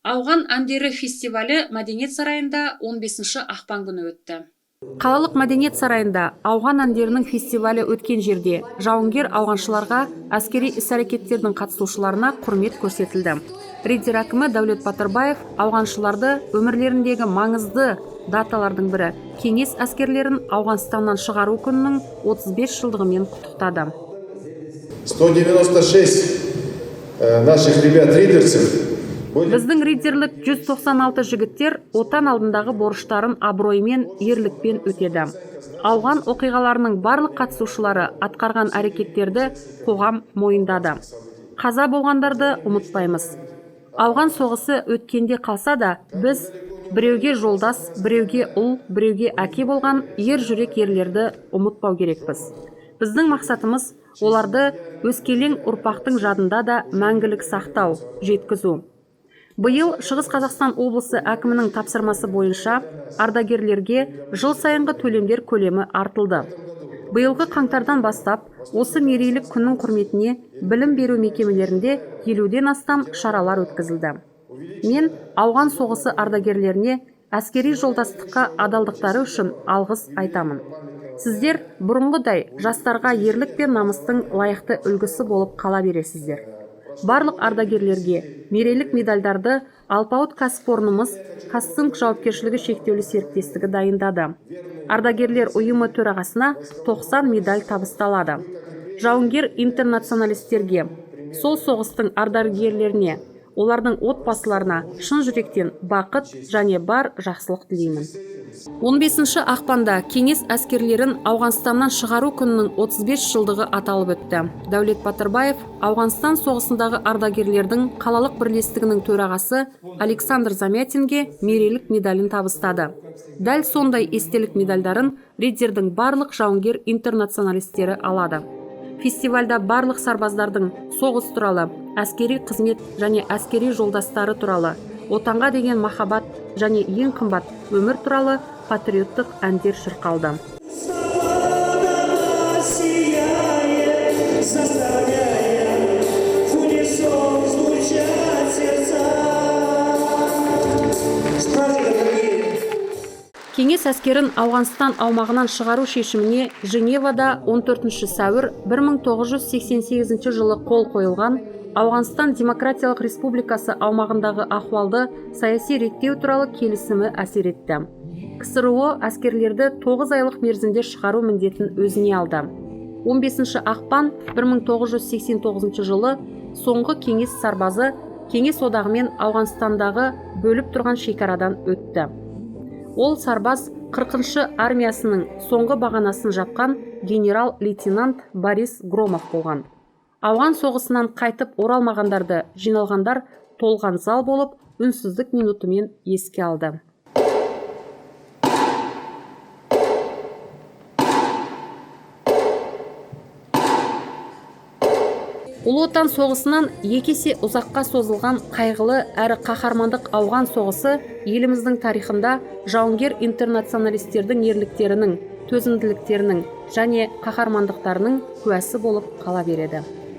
Ауған әндері фестивалі Мәдениет сарайында 15 ақпан күні өтті. Қалалық Мәдениет сарайында ауған әндерінің фестивалі өткен жерде жауынгер ауғаншыларға әскери іс-әрекеттердің қатысушыларына құрмет көрсетілді. Риддер әкімі Дәулет Батырбаев ауғаншыларды өмірлеріндегі маңызды даталардың бірі кеңес әскерлерін Ауғанстаннан шығару күнінің 35 жылдығымен құттықтады. 196 наших ребят-ридерцев. Біздің ридерлік 196 жігіттер отан алдындағы борыштарын абыроймен, ерлікпен өтеді. Ауған оқиғаларының барлық қатысушылары атқарған әрекеттерді қоғам мойындады. Қаза болғандарды ұмытпаймыз. Ауған соғысы өткенде қалса да, біз біреуге жолдас, біреуге ұл, біреуге әке болған ер жүрек ерлерді ұмытпау керекпіз. Біздің мақсатымыз оларды өскелең ұрпақтың жадында да мәңгілік сақтау, жеткізу. Биыл Шығыс Қазақстан облысы әкімінің тапсырмасы бойынша ардагерлерге жыл сайынғы төлемдер көлемі артылды. Биылғы қаңтардан бастап осы мерейлік күннің құрметіне білім беру мекемелерінде 50-ден астам шаралар өткізілді. Мен ауған соғысы ардагерлеріне әскери жолдастыққа адалдықтары үшін алғыс айтамын. Сіздер бұрынғыдай жастарға ерлік пен намыстың лайықты үлгісі болып қала бересіздер. Барлық ардагерлерге мерейлік медальдарды Алпауыт кәсіпорнымыз Казцинк жауапкершілігі шектеулі серіктестігі дайындады. Ардагерлер ұйымы төрағасына 90 медаль табысталады. Жауынгер интернационалистерге, сол соғыстың ардагерлеріне, олардың отбасыларына шын жүректен бақыт және бар жақсылық тілеймін. 15 ақпанда кеңес әскерлерін Ауғанстаннан шығару күнінің 35 жылдығы аталып өтті. Дәулет Батырбаев Ауғанстан соғысындағы ардагерлердің қалалық бірлестігінің төрағасы Александр Замятинге мерейлік медалін табыстады. Дәл сондай естелік медальдарын Риддердің барлық жауынгер интернационалистері алады. Фестивальда барлық сарбаздардың соғыс туралы, әскери қызмет және әскери жолдастары туралы, отанға деген махаббат және ең қымбат өмір туралы патриоттық әндер шырқалды. Кеңес әскерін Ауғанстан аумағынан шығару шешіміне Женевада 14 сәуір 1988 жылы қол қойылған Ауғанстан Демократиялық Республикасы аумағындағы ахуалды саяси реттеу туралы келісімі әсер етті. КСРО әскерлерді 9 айлық мерзімде шығару міндетін өзіне алды. 15 ақпан 1989 жылы соңғы кеңес сарбазы кеңес одағымен Ауғанстандағы бөліп тұрған шекарадан өтті. Ол сарбаз 40-шы армиясының соңғы бағанасын жапқан генерал-лейтенант Борис Громов болған. Ауған соғысынан қайтып оралмағандарды жиналғандар толған зал болып, үнсіздік минутымен еске алды. Ұлы отан соғысынан екесе ұзаққа созылған қайғылы әрі қаһармандық ауған соғысы еліміздің тарихында жауынгер интернационалистердің ерліктерінің, төзімділіктерінің және қаһармандықтарының куәсі болып қала береді.